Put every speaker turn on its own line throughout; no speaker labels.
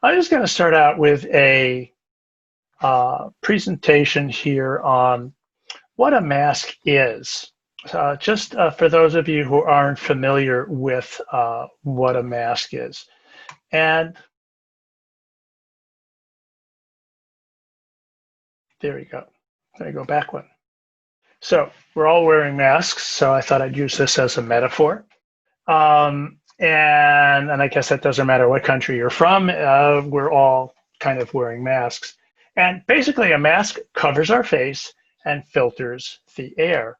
I'm just going to start out with a presentation here on what a mask is. Just for those of you who aren't familiar with what a mask is. And there we go. There you go, back one. So we're all wearing masks, so I thought I'd use this as a metaphor. And I guess that doesn't matter what country you're from, we're all kind of wearing masks. And basically a mask covers our face and filters the air.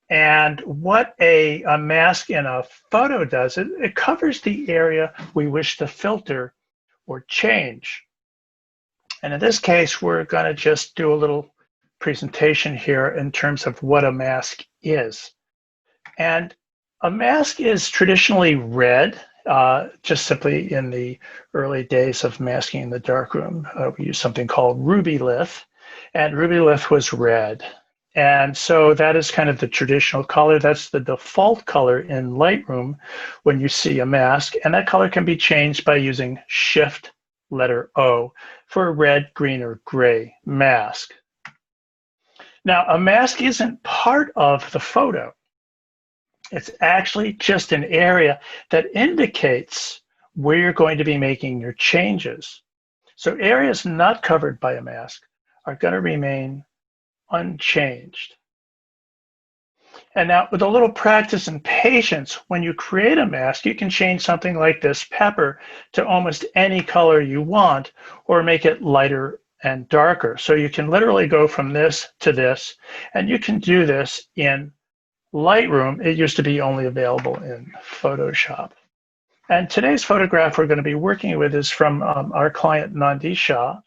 And what a mask in a photo does, it covers the area we wish to filter or change. And in this case, we're going to just do a little presentation here in terms of what a mask is. And a mask is traditionally red, just simply in the early days of masking in the darkroom. We used something called Rubylith, and Rubylith was red. And so that is kind of the traditional color. That's the default color in Lightroom when you see a mask. And that color can be changed by using Shift letter O for a red, green, or gray mask. Now, a mask isn't part of the photo. It's actually just an area that indicates where you're going to be making your changes. So areas not covered by a mask are going to remain unchanged. And now with a little practice and patience, when you create a mask, you can change something like this pepper to almost any color you want, or make it lighter and darker. So you can literally go from this to this, and you can do this in Lightroom. It used to be only available in Photoshop. And today's photograph we're going to be working with is from our client Nandi Shah,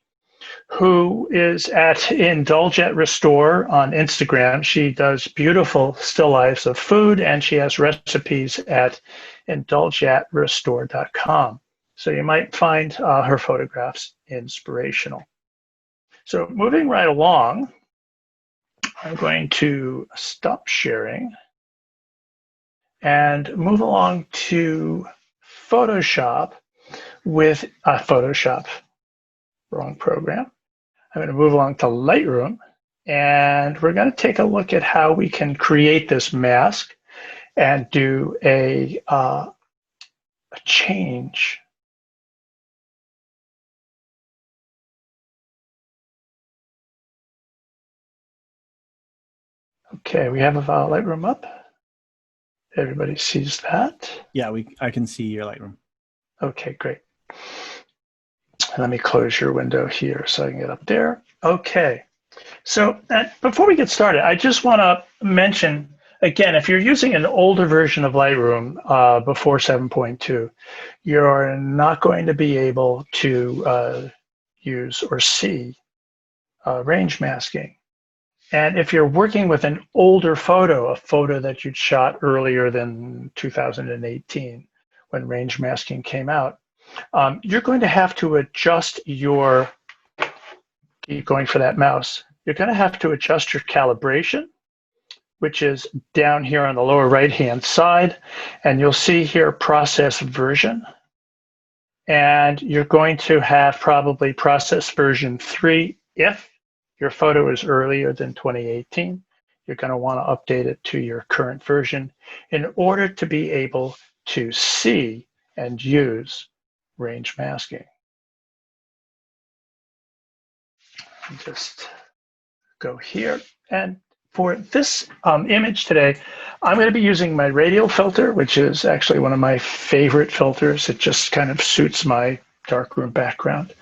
who is at Indulge at Restore on Instagram. She does beautiful still lifes of food, and she has recipes at indulgeatrestore.com. So you might find her photographs inspirational. So moving right along, I'm going to stop sharing and move along to Photoshop with Photoshop, wrong program. I'm going to move along to Lightroom, and we're going to take a look at how we can create this mask and do a change. Okay, we have Lightroom up. Everybody sees that?
Yeah, I can see your Lightroom.
Okay, great. Let me close your window here so I can get up there. Okay, so before we get started, I just want to mention, again, if you're using an older version of Lightroom before 7.2, you're not going to be able to use or see range masking. And if you're working with an older photo, a photo that you'd shot earlier than 2018, when range masking came out, you're going to have to adjust your, keep going for that mouse, you're going to have to adjust your calibration, which is down here on the lower right-hand side. And you'll see here process version. And you're going to have probably process version 3 if your photo is earlier than 2018. You're going to want to update it to your current version in order to be able to see and use range masking. Just go here. And for this image today, I'm going to be using my radial filter, which is actually one of my favorite filters. It just kind of suits my darkroom background.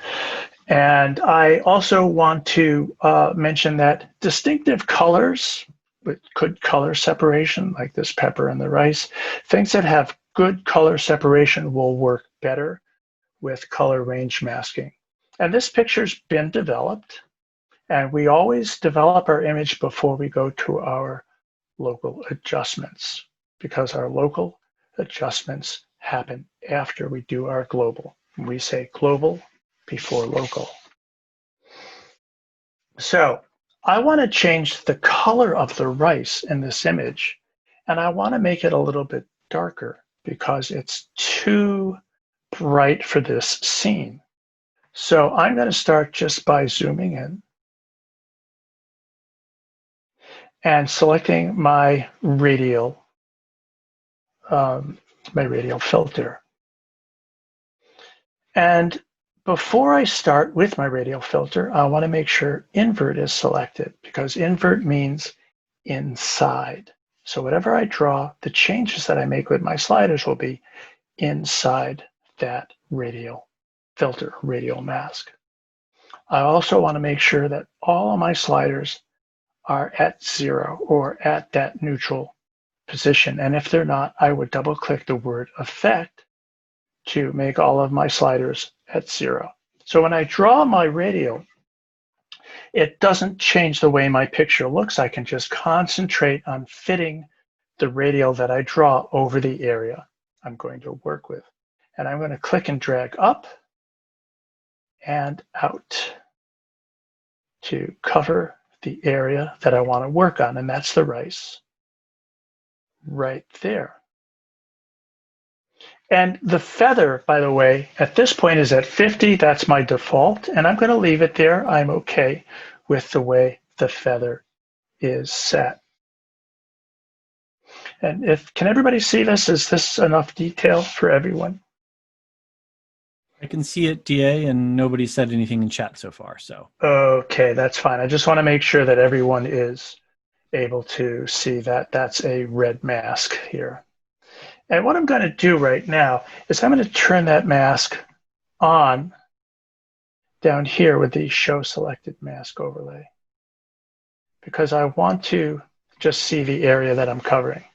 And I also want to mention that distinctive colors with good color separation, like this pepper and the rice, things that have good color separation will work better with color range masking. And this picture's been developed, and we always develop our image before we go to our local adjustments, because our local adjustments happen after we do our global. We say global before local. So I want to change the color of the rice in this image, and I want to make it a little bit darker because it's too bright for this scene. So I'm going to start just by zooming in and selecting my radial filter. And before I start with my radial filter, I want to make sure invert is selected, because invert means inside. So whatever I draw, the changes that I make with my sliders will be inside that radial filter, radial mask. I also want to make sure that all of my sliders are at 0 or at that neutral position. And if they're not, I would double click the word effect to make all of my sliders at 0. So when I draw my radial, it doesn't change the way my picture looks. I can just concentrate on fitting the radial that I draw over the area I'm going to work with. And I'm going to click and drag up and out to cover the area that I want to work on, and that's the rice right there. And the feather, by the way, at this point is at 50. That's my default, and I'm going to leave it there. I'm okay with the way the feather is set. And can everybody see this? Is this enough detail for everyone?
I can see it, DA, and nobody said anything in chat so far. So
okay, that's fine. I just want to make sure that everyone is able to see that that's a red mask here. And what I'm going to do right now is I'm going to turn that mask on down here with the show selected mask overlay, because I want to just see the area that I'm covering.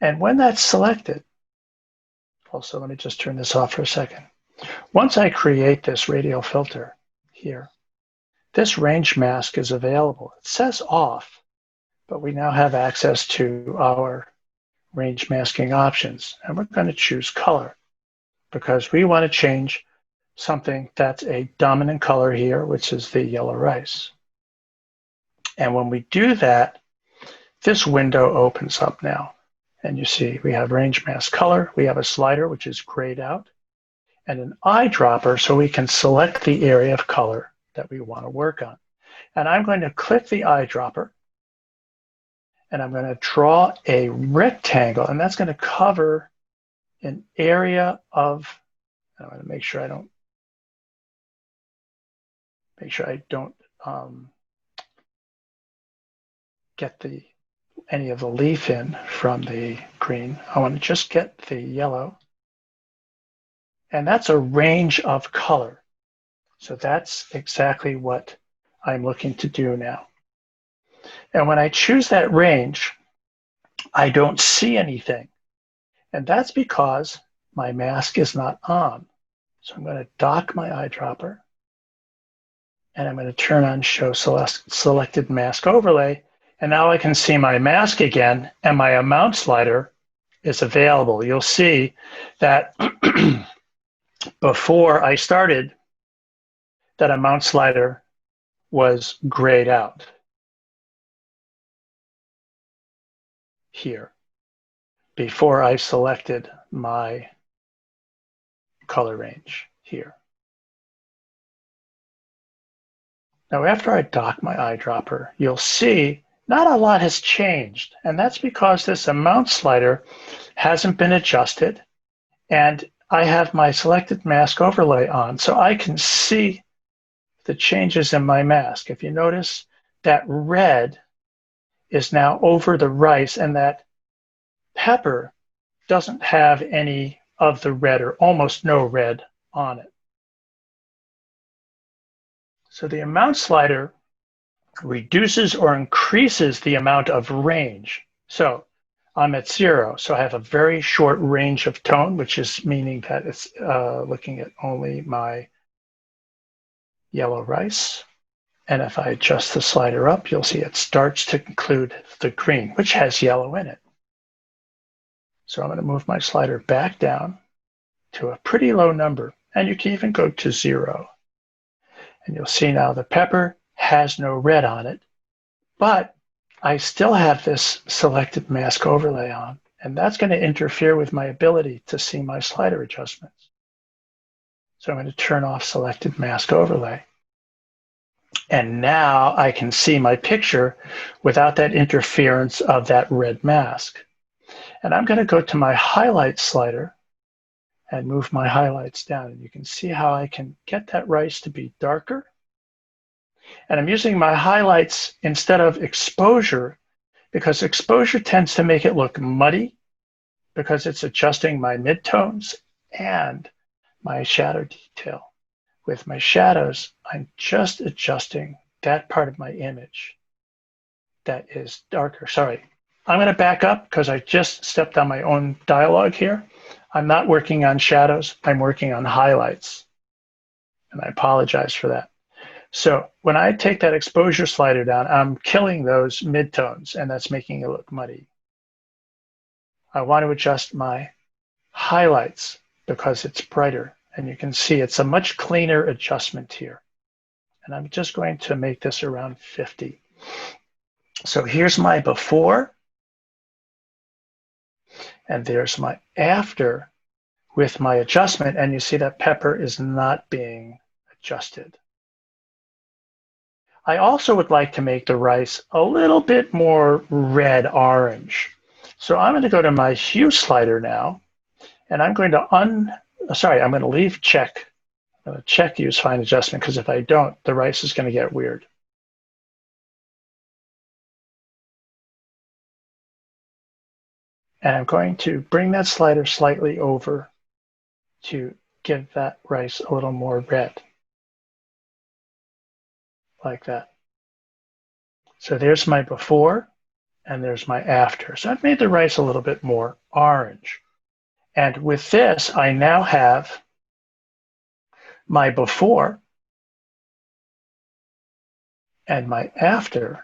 And when that's selected, also let me just turn this off for a second. Once I create this radial filter here, this range mask is available. It says off, but we now have access to our range masking options. And we're going to choose color, because we want to change something that's a dominant color here, which is the yellow rice. And when we do that, this window opens up now. And you see we have range mask color, we have a slider which is grayed out, and an eyedropper so we can select the area of color that we want to work on. And I'm going to click the eyedropper, and I'm going to draw a rectangle, and that's going to cover an area of, I'm going to make sure I don't get any of the leaf in from the green. I want to just get the yellow. And that's a range of color. So that's exactly what I'm looking to do now. And when I choose that range, I don't see anything. And that's because my mask is not on. So I'm going to dock my eyedropper, and I'm going to turn on show selected mask overlay. And now I can see my mask again, and my amount slider is available. You'll see that before I started, that amount slider was grayed out here before I selected my color range here. Now, after I dock my eyedropper, you'll see not a lot has changed, and that's because this amount slider hasn't been adjusted, and I have my selected mask overlay on, so I can see the changes in my mask. If you notice, that red is now over the rice, and that pepper doesn't have any of the red, or almost no red on it. So the amount slider reduces or increases the amount of range. So I'm at 0, so I have a very short range of tone, which is meaning that it's looking at only my yellow rice. And if I adjust the slider up, you'll see it starts to include the green, which has yellow in it. So I'm going to move my slider back down to a pretty low number, and you can even go to 0. And you'll see now the pepper has no red on it, but I still have this selected mask overlay on, and that's going to interfere with my ability to see my slider adjustments. So I'm going to turn off selected mask overlay. And now I can see my picture without that interference of that red mask. And I'm going to go to my highlight slider and move my highlights down. And you can see how I can get that rice to be darker. And I'm using my highlights instead of exposure because exposure tends to make it look muddy because it's adjusting my midtones and my shadow detail. With my shadows, I'm just adjusting that part of my image that is darker. Sorry, I'm going to back up because I just stepped on my own dialogue here. I'm not working on shadows. I'm working on highlights. And I apologize for that. So when I take that exposure slider down, I'm killing those midtones, and that's making it look muddy. I want to adjust my highlights because it's brighter. And you can see it's a much cleaner adjustment here. And I'm just going to make this around 50. So here's my before. And there's my after with my adjustment. And you see that pepper is not being adjusted. I also would like to make the rice a little bit more red-orange. So I'm going to go to my hue slider now. And I'm going to I'm going to leave check. I'm going to check use fine adjustment because if I don't, the rice is going to get weird. And I'm going to bring that slider slightly over to give that rice a little more red. Like that. So there's my before and there's my after. So I've made the rice a little bit more orange. And with this, I now have my before and my after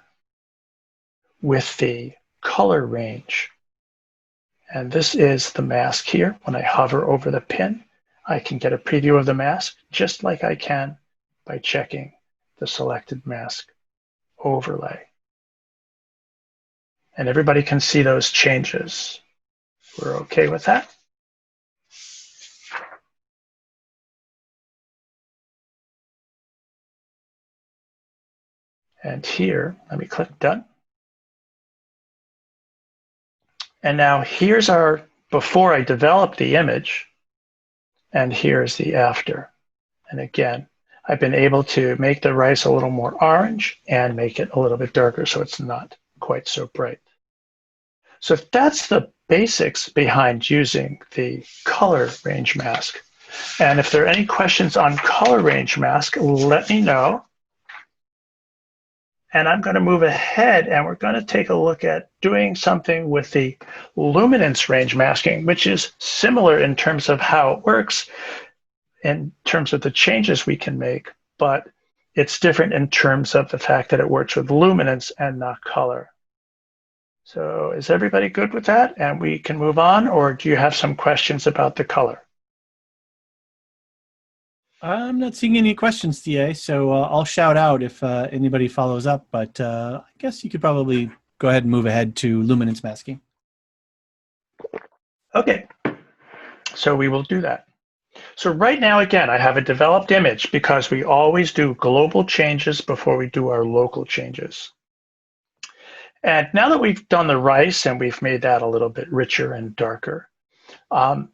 with the color range. And this is the mask here. When I hover over the pin, I can get a preview of the mask just like I can by checking the selected mask overlay. And everybody can see those changes. We're okay with that. And here, let me click done. And now here's our before I developed the image, and here's the after. And again, I've been able to make the rice a little more orange and make it a little bit darker so it's not quite so bright. So that's the basics behind using the color range mask. And if there are any questions on color range mask, let me know. And I'm going to move ahead and we're going to take a look at doing something with the luminance range masking, which is similar in terms of how it works, in terms of the changes we can make, but it's different in terms of the fact that it works with luminance and not color. So is everybody good with that? And we can move on, or do you have some questions about the color?
I'm not seeing any questions, DA, so I'll shout out if anybody follows up, but I guess you could probably go ahead and move ahead to luminance masking.
Okay, so we will do that. So right now, again, I have a developed image because we always do global changes before we do our local changes. And now that we've done the rice and we've made that a little bit richer and darker,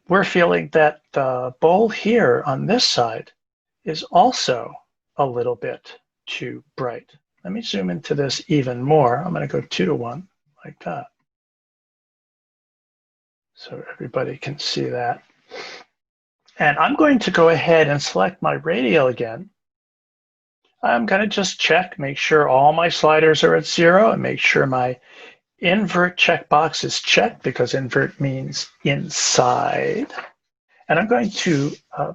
we're feeling that the bowl here on this side is also a little bit too bright. Let me zoom into this even more. I'm going to go 2:1 like that. So everybody can see that. And I'm going to go ahead and select my radial again. I'm going to just check, make sure all my sliders are at 0 and make sure my invert checkbox is checked because invert means inside. And I'm going to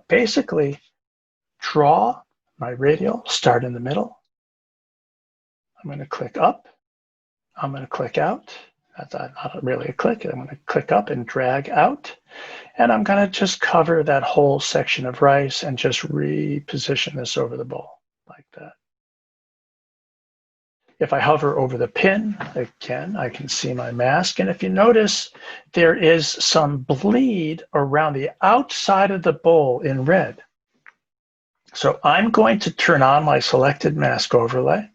basically draw my radial, start in the middle. I'm going to click up. I'm going to click out. That's not really a click. I'm going to click up and drag out. And I'm going to just cover that whole section of rice and just reposition this over the bowl like that. If I hover over the pin, again, I can see my mask. And if you notice, there is some bleed around the outside of the bowl in red. So I'm going to turn on my selected mask overlay,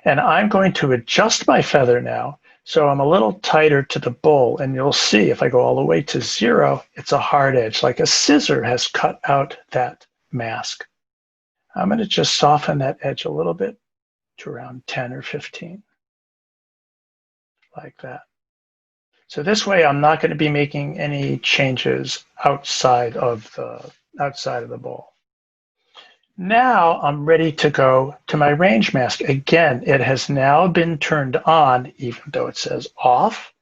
and I'm going to adjust my feather now so I'm a little tighter to the bowl, and you'll see if I go all the way to 0, it's a hard edge, like a scissor has cut out that mask. I'm going to just soften that edge a little bit to around 10 or 15, like that. So this way I'm not going to be making any changes outside of the bowl. Now I'm ready to go to my range mask. Again, it has now been turned on, even though it says off,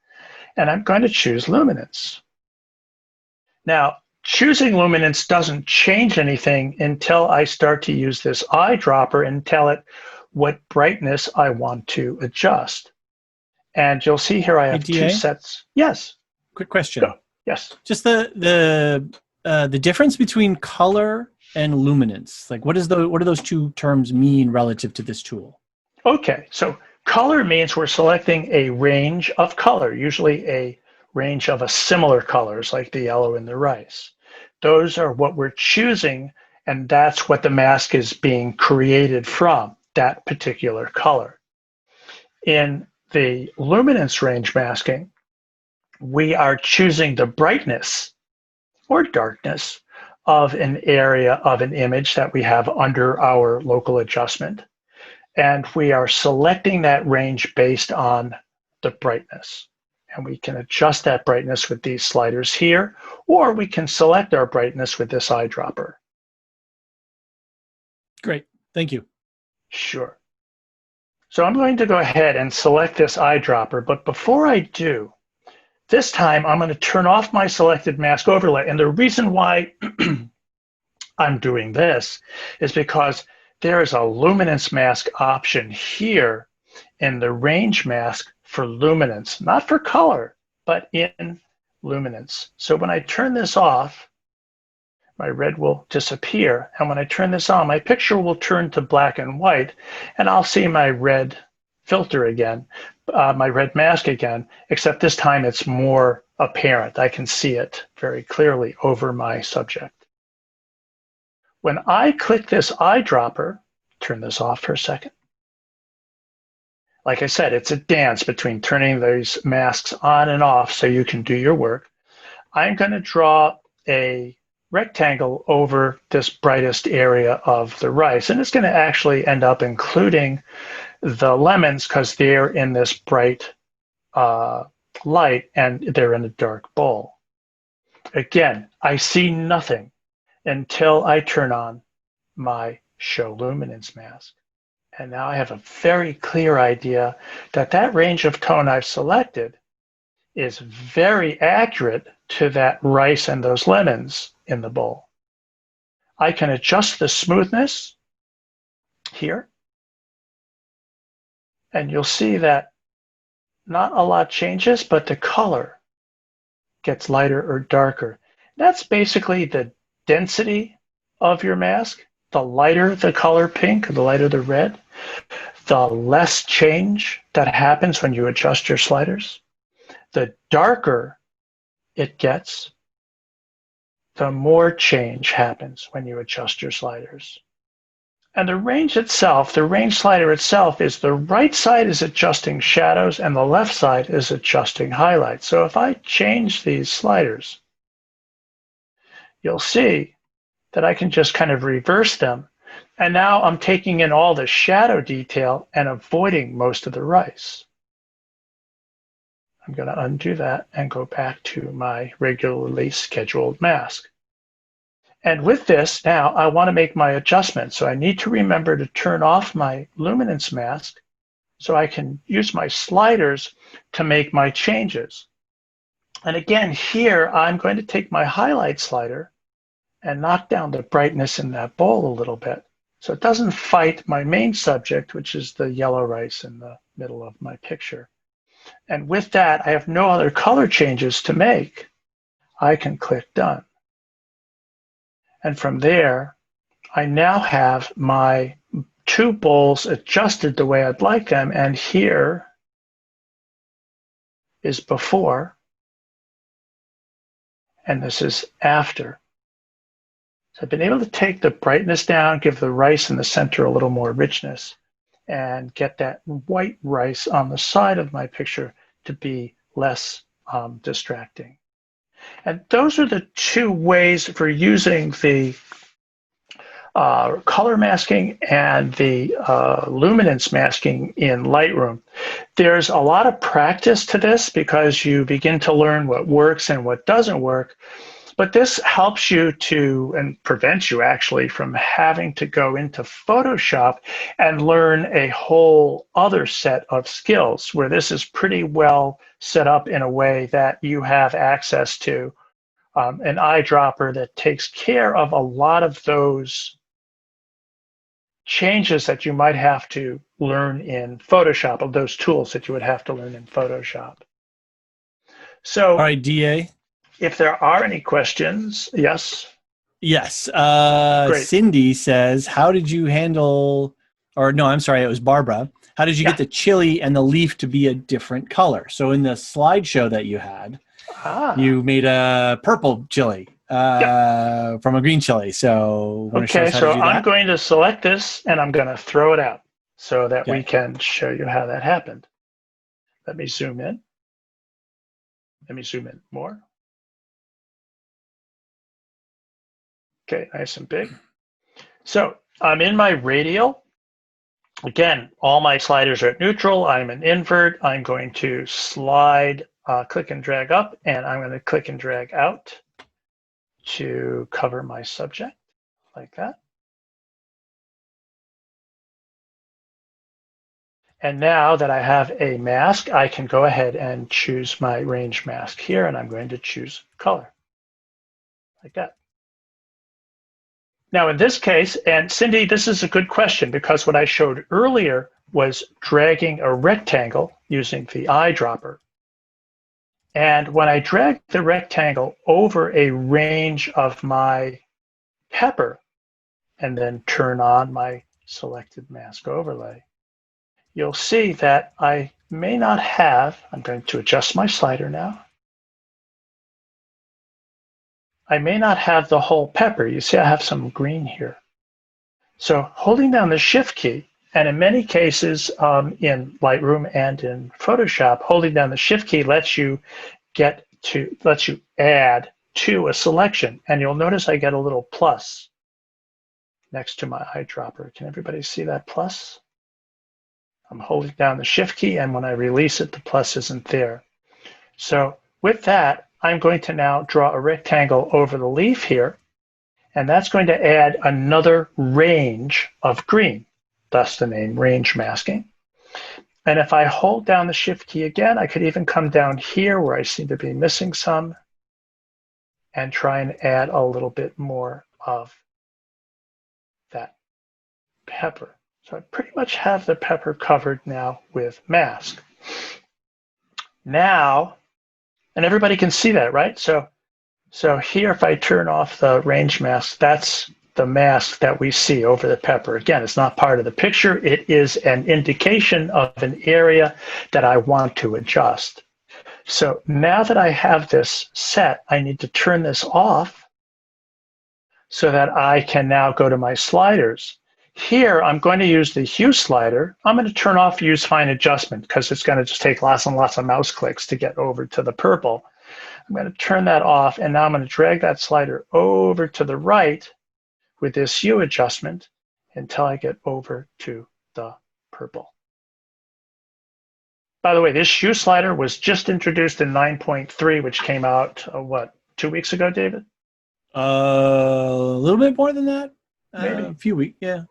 and I'm going to choose luminance. Now, choosing luminance doesn't change anything until I start to use this eyedropper and tell it what brightness I want to adjust. And you'll see here I have two sets. Yes.
Quick question.
Go. Yes.
Just the difference between color and luminance. Like, what do those two terms mean relative to this tool?
Okay, so color means we're selecting a range of color, usually a range of a similar colors like the yellow and the rice. Those are what we're choosing, and that's what the mask is being created from, that particular color. In the luminance range masking, we are choosing the brightness or darkness of an area of an image that we have under our local adjustment. And we are selecting that range based on the brightness. And we can adjust that brightness with these sliders here, or we can select our brightness with this eyedropper.
Great, thank you.
Sure. So I'm going to go ahead and select this eyedropper, but before I do, this time I'm going to turn off my selected mask overlay. And the reason why I'm doing this is because there is a luminance mask option here in the range mask for luminance, not for color, but in luminance. So when I turn this off, my red will disappear. And when I turn this on, my picture will turn to black and white, and I'll see my red filter again, my red mask again, except this time it's more apparent. I can see it very clearly over my subject. When I click this eyedropper, turn this off for a second. Like I said, it's a dance between turning these masks on and off so you can do your work. I'm going to draw a rectangle over this brightest area of the rice, and it's going to actually end up including the lemons because they're in this bright light and they're in a dark bowl. Again, I see nothing until I turn on my show luminance mask. And now I have a very clear idea that that range of tone I've selected is very accurate to that rice and those lemons in the bowl. I can adjust the smoothness here. And you'll see that not a lot changes, but the color gets lighter or darker. That's basically the density of your mask. The lighter the color pink, the lighter the red, the less change that happens when you adjust your sliders. The darker it gets, the more change happens when you adjust your sliders. And the range itself, the range slider itself, is the right side is adjusting shadows and the left side is adjusting highlights. So if I change these sliders, you'll see that I can just kind of reverse them. And now I'm taking in all the shadow detail and avoiding most of the rice. I'm going to undo that and go back to my regularly scheduled mask. And with this, now I want to make my adjustment. So I need to remember to turn off my luminance mask so I can use my sliders to make my changes. And again, here I'm going to take my highlight slider and knock down the brightness in that bowl a little bit so it doesn't fight my main subject, which is the yellow rice in the middle of my picture. And with that, I have no other color changes to make. I can click Done. And from there, I now have my two bowls adjusted the way I'd like them. And here is before, and this is after. So I've been able to take the brightness down, give the rice in the center a little more richness, and get that white rice on the side of my picture to be less distracting. And those are the two ways for using the color masking and the luminance masking in Lightroom. There's a lot of practice to this because you begin to learn what works and what doesn't work. But this helps you to, and prevents you actually from having to go into Photoshop and learn a whole other set of skills where this is pretty well set up in a way that you have access to an eyedropper that takes care of a lot of those changes that you might have to learn in Photoshop, of those tools that you would have to learn in Photoshop. So,
all right, DA.
If there are any questions, yes?
Yes.
Great.
Cindy says, how did you handle, or no, I'm sorry, it was Barbara. How did you get the chili and the leaf to be a different color? So in the slideshow that you had, you made a purple chili from a green chili. So
okay, so I'm going to select this and I'm going to throw it out so that we can show you how that happened. Let me zoom in. Let me zoom in more. Okay, nice and big. So I'm in my radial. Again, all my sliders are at neutral. I'm an invert. I'm going to slide, click and drag up, and I'm going to click and drag out to cover my subject like that. And now that I have a mask, I can go ahead and choose my range mask here, and I'm going to choose color like that. Now in this case, and Cindy, this is a good question because what I showed earlier was dragging a rectangle using the eyedropper. And when I drag the rectangle over a range of my pepper and then turn on my selected mask overlay, you'll see that I may not have, I'm going to adjust my slider now. I may not have the whole pepper. You see I have some green here. So holding down the Shift key, and in many cases in Lightroom and in Photoshop, holding down the Shift key lets you add to a selection. And you'll notice I get a little plus next to my eyedropper. Can everybody see that plus? I'm holding down the Shift key, and when I release it, the plus isn't there. So with that, I'm going to now draw a rectangle over the leaf here, and that's going to add another range of green, thus the name range masking. And if I hold down the Shift key again, I could even come down here where I seem to be missing some and try and add a little bit more of that pepper. So I pretty much have the pepper covered now with mask. Now, and everybody can see that, right? So here, if I turn off the range mask, that's the mask that we see over the pepper. Again, it's not part of the picture. It is an indication of an area that I want to adjust. So now that I have this set, I need to turn this off so that I can now go to my sliders. Here, I'm going to use the hue slider. I'm going to turn off use fine adjustment because it's going to just take lots and lots of mouse clicks to get over to the purple. I'm going to turn that off, and now I'm going to drag that slider over to the right with this hue adjustment until I get over to the purple. By the way, this hue slider was just introduced in 9.3, which came out, what, 2 weeks ago, David?
A little bit more than that.
Maybe.
A few weeks, yeah.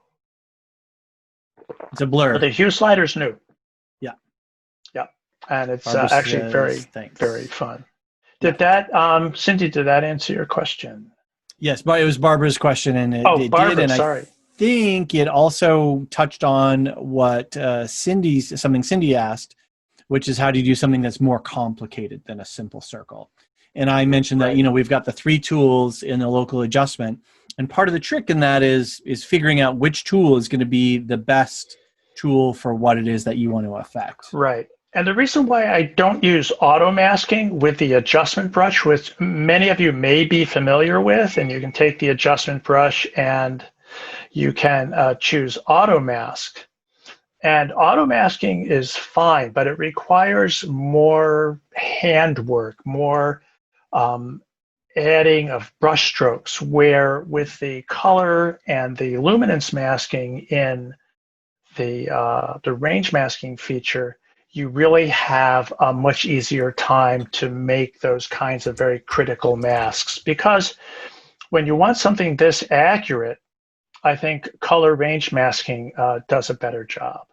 It's a blur.
But the hue slider's new.
Yeah.
Yeah. And it's
Barbara
actually
says,
very fun. Did that, Cindy, did that answer your question?
Yes, but it was Barbara's question, and it
Barbara,
did. And
sorry.
I think it also touched on what something Cindy asked, which is how do you do something that's more complicated than a simple circle? And I mentioned that, we've got the 3 tools in the local adjustment. And part of the trick in that is figuring out which tool is going to be the best tool for what it is that you want to affect.
Right. And the reason why I don't use auto masking with the adjustment brush, which many of you may be familiar with, and you can take the adjustment brush and you can choose auto mask. And auto masking is fine, but it requires more handwork, more adding of brush strokes, where with the color and the luminance masking in the range masking feature, you really have a much easier time to make those kinds of very critical masks. Because when you want something this accurate, I think color range masking does a better job.